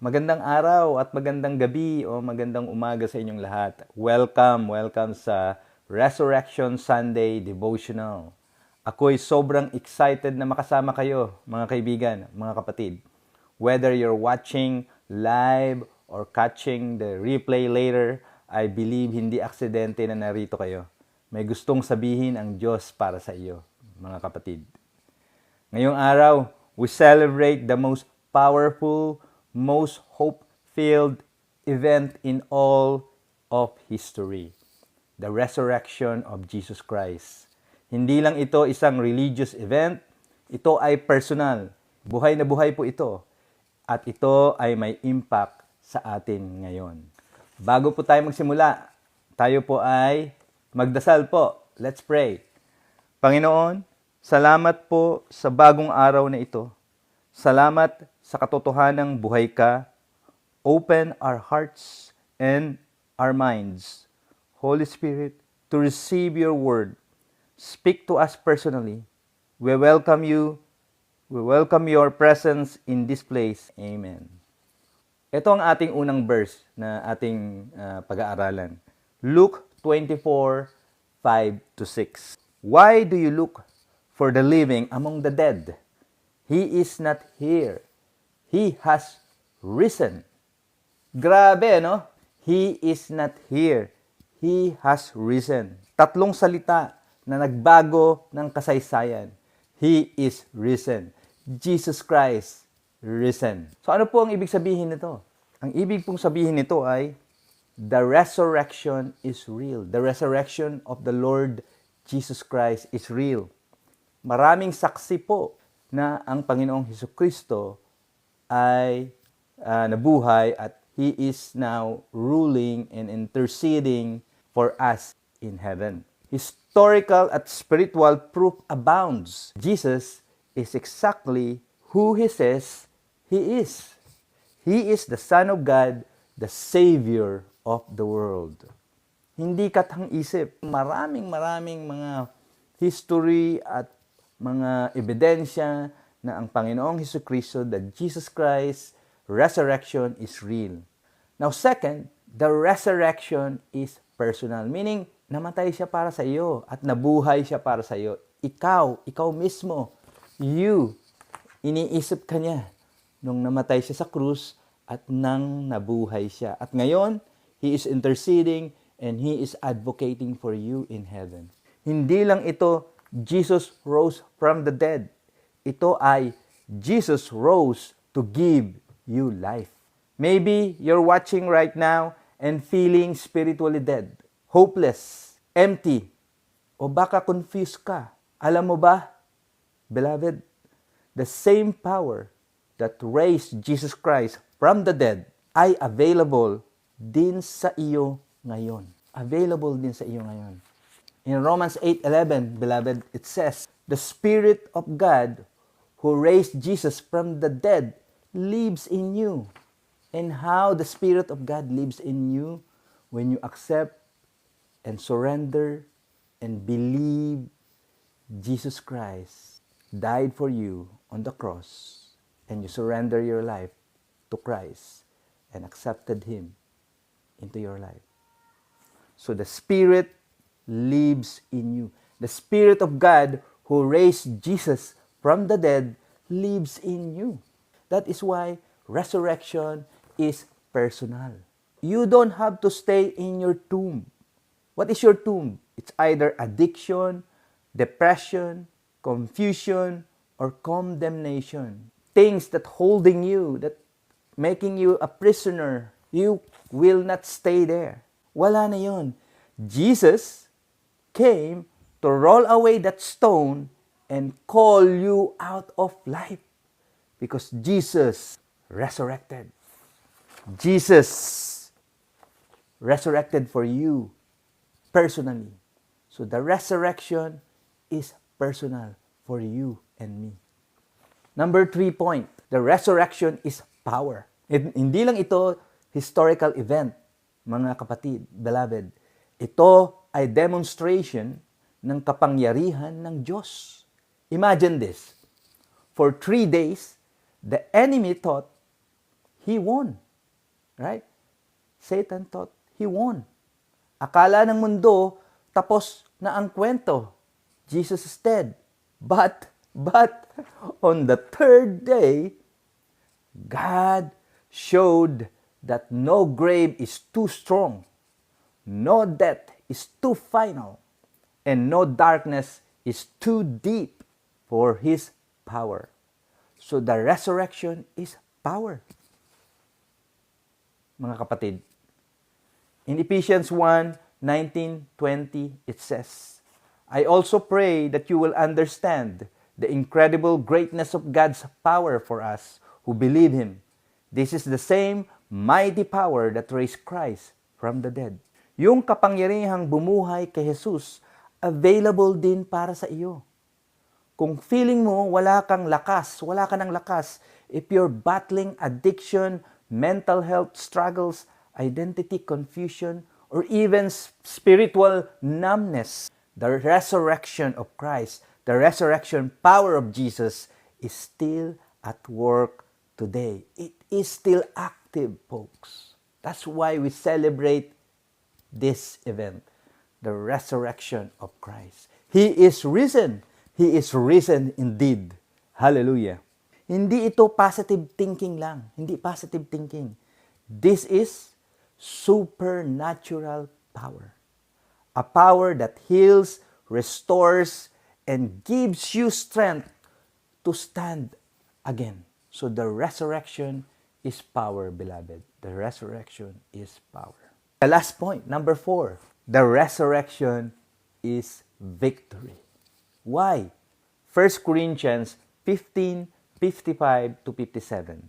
Magandang araw at magandang gabi o magandang umaga sa inyong lahat. Welcome sa Resurrection Sunday Devotional. Ako'y sobrang excited na makasama kayo, mga kaibigan, mga kapatid. Whether you're watching live or catching the replay later, I believe hindi aksidente na narito kayo. May gustong sabihin ang Diyos para sa iyo, mga kapatid. Ngayong araw, we celebrate the most powerful, most hope-filled event in all of history, the resurrection of Jesus Christ. Hindi lang ito isang religious event, ito ay personal. Buhay na buhay po ito. At ito ay may impact sa atin ngayon. Bago po tayo magsimula, tayo po ay magdasal po. Let's pray. Panginoon, salamat po sa bagong araw na ito. Salamat sa katotohanang buhay ka. Open our hearts and our minds, Holy Spirit, to receive your word. Speak to us personally. We welcome you. We welcome your presence in this place. Amen. Ito ang ating unang verse na ating pag-aaralan. Luke 24, 5-6. Why do you look for the living among the dead? He is not here. He has risen. Grabe, no? He is not here. He has risen. Tatlong salita na nagbago ng kasaysayan. He is risen. Jesus Christ, risen. So ano po ang ibig sabihin nito? Ang ibig pong sabihin nito ay, the resurrection is real. The resurrection of the Lord Jesus Christ is real. Maraming saksi po na ang Panginoong Hesukristo ay nabuhay at He is now ruling and interceding for us in heaven. Historical at spiritual proof abounds. Jesus is exactly who He says He is. He is the Son of God, the Savior of the world. Hindi kathang-isip. Maraming mga history at mga ebidensya na ang Panginoong Hesukristo, that Jesus Christ, resurrection is real. Now second, the resurrection is personal. Meaning, namatay siya para sa iyo at nabuhay siya para sa iyo. Ikaw mismo, iniisip ka niya nung namatay siya sa krus at nang nabuhay siya. At ngayon, He is interceding and He is advocating for you in heaven. Hindi lang ito, Jesus rose from the dead. Ito ay Jesus rose to give you life. Maybe you're watching right now and feeling spiritually dead, hopeless, empty, o baka confused ka. Alam mo ba, beloved, the same power that raised Jesus Christ from the dead ay available din sa iyo ngayon. Available din sa iyo ngayon. In Romans 8:11, beloved, it says, the Spirit of God who raised Jesus from the dead lives in you. And how the Spirit of God lives in you when you accept and surrender and believe Jesus Christ died for you on the cross and you surrender your life to Christ and accepted Him into your life. So the Spirit lives in you. The Spirit of God who raised Jesus from the dead lives in you. That is why resurrection is personal. You don't have to stay in your tomb. What is your tomb? It's either addiction, depression, confusion, or condemnation. Things that holding you, that making you a prisoner. You will not stay there. Wala na yun. Jesus came to roll away that stone and call you out of life. Because Jesus resurrected. Jesus resurrected for you personally. So the resurrection is personal for you and me. Number 3 point, the resurrection is power. Hindi lang ito historical event, mga kapatid, beloved. Ito ay demonstration ng kapangyarihan ng Diyos. Imagine this. For 3 days, the enemy thought he won. Right? Satan thought he won. Akala ng mundo, tapos na ang kwento. Jesus is dead. But, on the third day, God showed that no grave is too strong, no death is too final, and no darkness is too deep for His power. So the resurrection is power. Mga kapatid, in Ephesians 1:19-20, it says, I also pray that you will understand the incredible greatness of God's power for us who believe Him. This is the same mighty power that raised Christ from the dead. Yung kapangyarihang bumuhay kay Jesus, available din para sa iyo. Kung feeling mo wala ka ng lakas, if you're battling addiction, mental health struggles, identity confusion, or even spiritual numbness, the resurrection of Christ, the resurrection power of Jesus is still at work today. It is still active, folks. That's why we celebrate this event, the resurrection of Christ. He is risen. He is risen indeed. Hallelujah. Hindi ito positive thinking lang. Hindi positive thinking. This is supernatural power. A power that heals, restores, and gives you strength to stand again. So the resurrection is power, beloved. The resurrection is power. The last point, number 4. The resurrection is victory. Why? 1 Corinthians 15:55-57.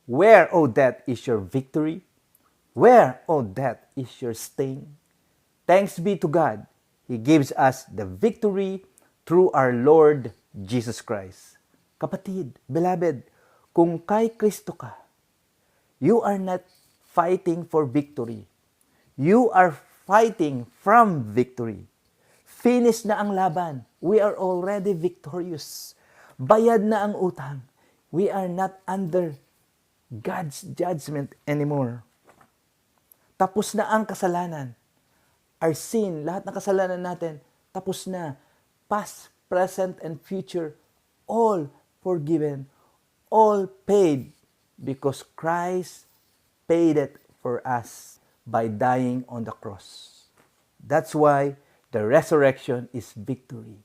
Where, O death, is your victory? Where, O death, is your sting? Thanks be to God. He gives us the victory through our Lord Jesus Christ. Kapatid, beloved, kung kay Kristo ka, you are not fighting for victory. You are fighting from victory. Finish na ang laban. We are already victorious. Bayad na ang utang. We are not under God's judgment anymore. Tapos na ang kasalanan. Our sin, lahat ng kasalanan natin, tapos na. Past, present, and future, all forgiven, all paid, because Christ paid it for us by dying on the cross. That's why the resurrection is victory.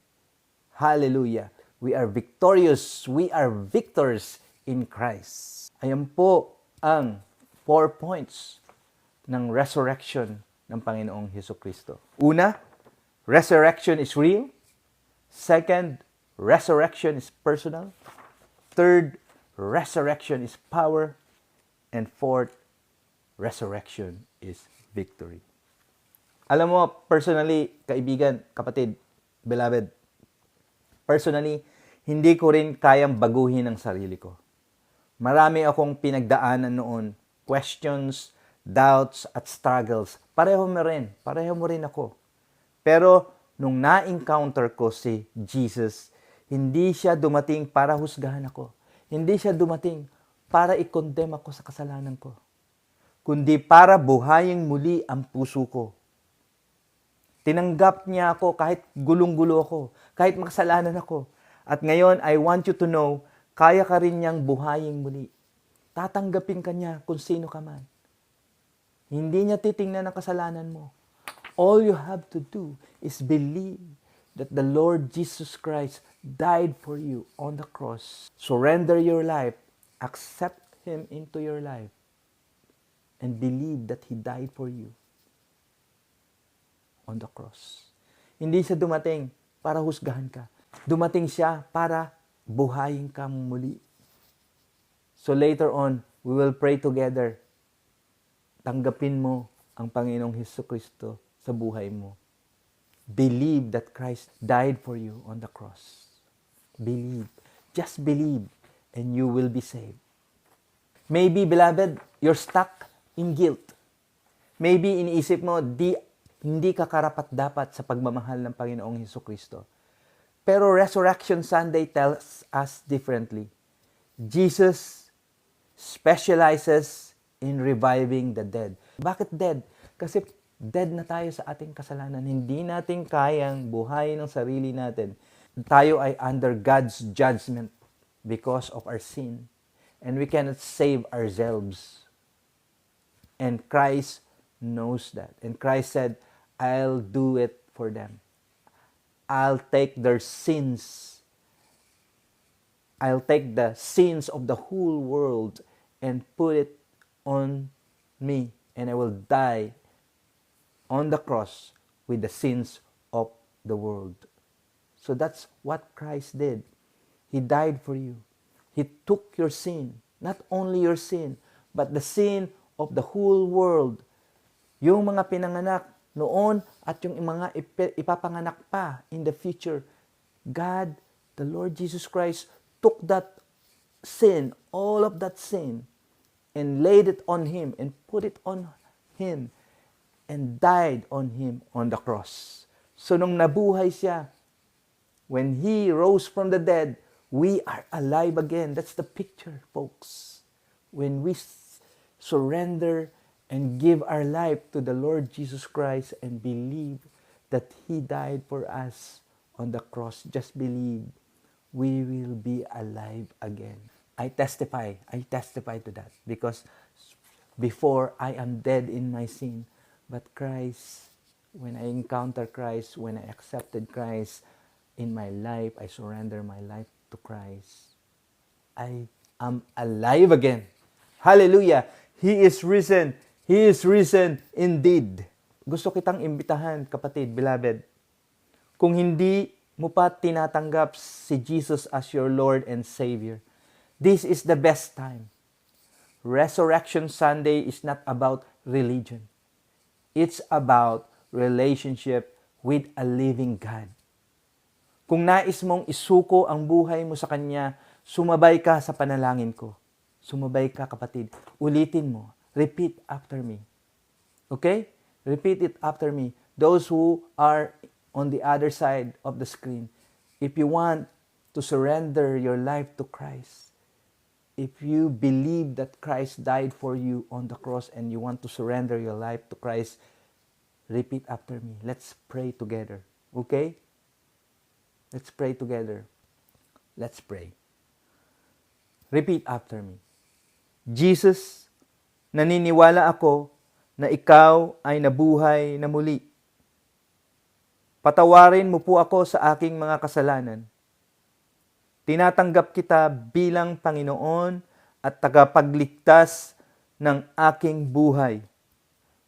Hallelujah. We are victorious. We are victors in Christ. Ayan po ang 4 points ng resurrection ng Panginoong Hesukristo. Una, resurrection is real. Second, resurrection is personal. Third, resurrection is power. And fourth, resurrection is victory. Alam mo, personally, kaibigan, kapatid, beloved, personally, hindi ko rin kayang baguhin ang sarili ko. Marami akong pinagdaanan noon, questions, doubts, at struggles. Pareho mo rin ako. Pero, nung na-encounter ko si Jesus, hindi siya dumating para husgahan ako. Hindi siya dumating para i-condemn ako sa kasalanan ko. Kundi para buhayin muli ang puso ko. Tinanggap niya ako kahit gulong-gulo ako, kahit makasalanan ako. At ngayon, I want you to know, kaya ka rin niyang buhayin muli. Tatanggapin ka niya kung sino ka man. Hindi niya titingnan ang kasalanan mo. All you have to do is believe that the Lord Jesus Christ died for you on the cross. Surrender your life, accept Him into your life, and believe that He died for you on the cross. Hindi siya dumating para husgahan ka. Dumating siya para buhayin ka muli. So later on, we will pray together. Tanggapin mo ang Panginoong Hesukristo sa buhay mo. Believe that Christ died for you on the cross. Believe. Just believe and you will be saved. Maybe, beloved, you're stuck in guilt. Maybe iniisip mo, hindi ka karapat-dapat sa pagmamahal ng Panginoong Hesukristo. Pero Resurrection Sunday tells us differently. Jesus specializes in reviving the dead. Bakit dead? Kasi dead na tayo sa ating kasalanan. Hindi natin kayang buhayin ng sarili natin. Tayo ay under God's judgment because of our sin. And we cannot save ourselves. And Christ knows that. And Christ said, I'll do it for them. I'll take their sins. I'll take the sins of the whole world and put it on me. And I will die on the cross with the sins of the world. So that's what Christ did. He died for you. He took your sin. Not only your sin, but the sin of the whole world. Yung mga pinanganak noon at yung mga ipapanganak pa in the future. God, the Lord Jesus Christ, took that sin, all of that sin, and laid it on Him and put it on Him and died on Him on the cross. So nung nabuhay siya, when He rose from the dead, we are alive again. That's the picture, folks. When we surrender and give our life to the Lord Jesus Christ and believe that He died for us on the cross, just believe, we will be alive again. I testify to that because before I am dead in my sin, but Christ, when I encounter Christ, when I accepted Christ in my life, I surrender my life to Christ. I am alive again. Hallelujah! He is risen. He is risen indeed. Gusto kitang imbitahan, kapatid, beloved. Kung hindi mo pa tinatanggap si Jesus as your Lord and Savior, this is the best time. Resurrection Sunday is not about religion. It's about relationship with a living God. Kung nais mong isuko ang buhay mo sa Kanya, sumabay ka sa panalangin ko. Sumabay ka, kapatid. Ulitin mo. Repeat after me. Okay? Repeat it after me. Those who are on the other side of the screen, if you want to surrender your life to Christ, if you believe that Christ died for you on the cross and you want to surrender your life to Christ, repeat after me. Let's pray together. Okay? Let's pray together. Let's pray. Repeat after me. Jesus, naniniwala ako na ikaw ay nabuhay na muli. Patawarin mo po ako sa aking mga kasalanan. Tinatanggap kita bilang Panginoon at tagapagligtas ng aking buhay.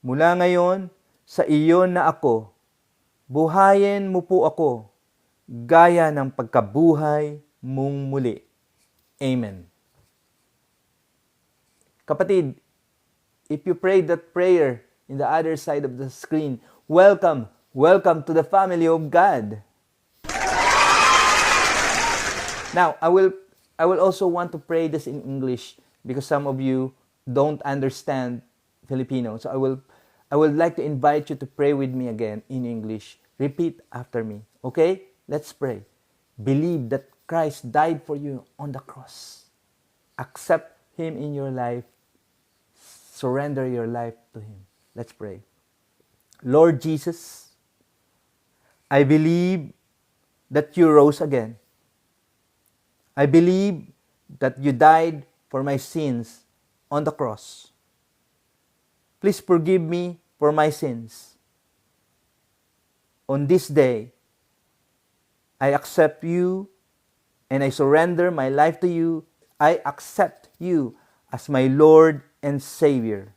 Mula ngayon, sa iyo na ako. Buhayin mo po ako gaya ng pagkabuhay mong muli. Amen. Kapatid, if you prayed that prayer in the other side of the screen, welcome. Welcome to the family of God. Now, I will also want to pray this in English because some of you don't understand Filipino. So I would like to invite you to pray with me again in English. Repeat after me. Okay? Let's pray. Believe that Christ died for you on the cross. Accept Him in your life. Surrender your life to Him. Let's pray. Lord Jesus, I believe that you rose again. I believe that you died for my sins on the cross. Please forgive me for my sins. On this day, I accept you and I surrender my life to you. I accept you as my Lord and Savior.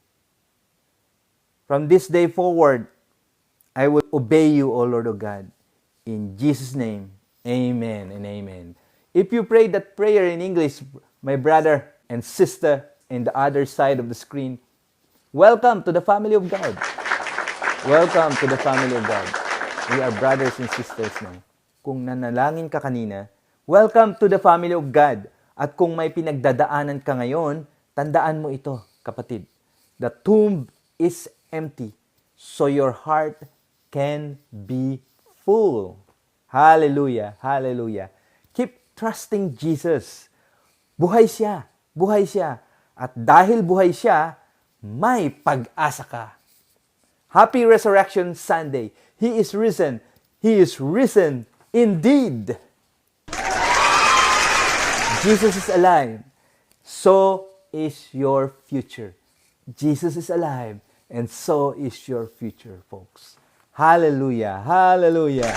From this day forward, I will obey you, O Lord of God. In Jesus' name, amen and amen. If you prayed that prayer in English, my brother and sister in the other side of the screen, welcome to the family of God. Welcome to the family of God. We are brothers and sisters now. Kung nanalangin ka kanina, welcome to the family of God. At kung may pinagdadaanan ka ngayon, tandaan mo ito, kapatid. The tomb is empty, so your heart can be full. Hallelujah, hallelujah. Keep trusting Jesus. Buhay siya, buhay siya. At dahil buhay siya, may pag-asa ka. Happy Resurrection Sunday. He is risen. He is risen indeed. Jesus is alive. So is your future. Jesus is alive. And so is your future, folks. Hallelujah. Hallelujah.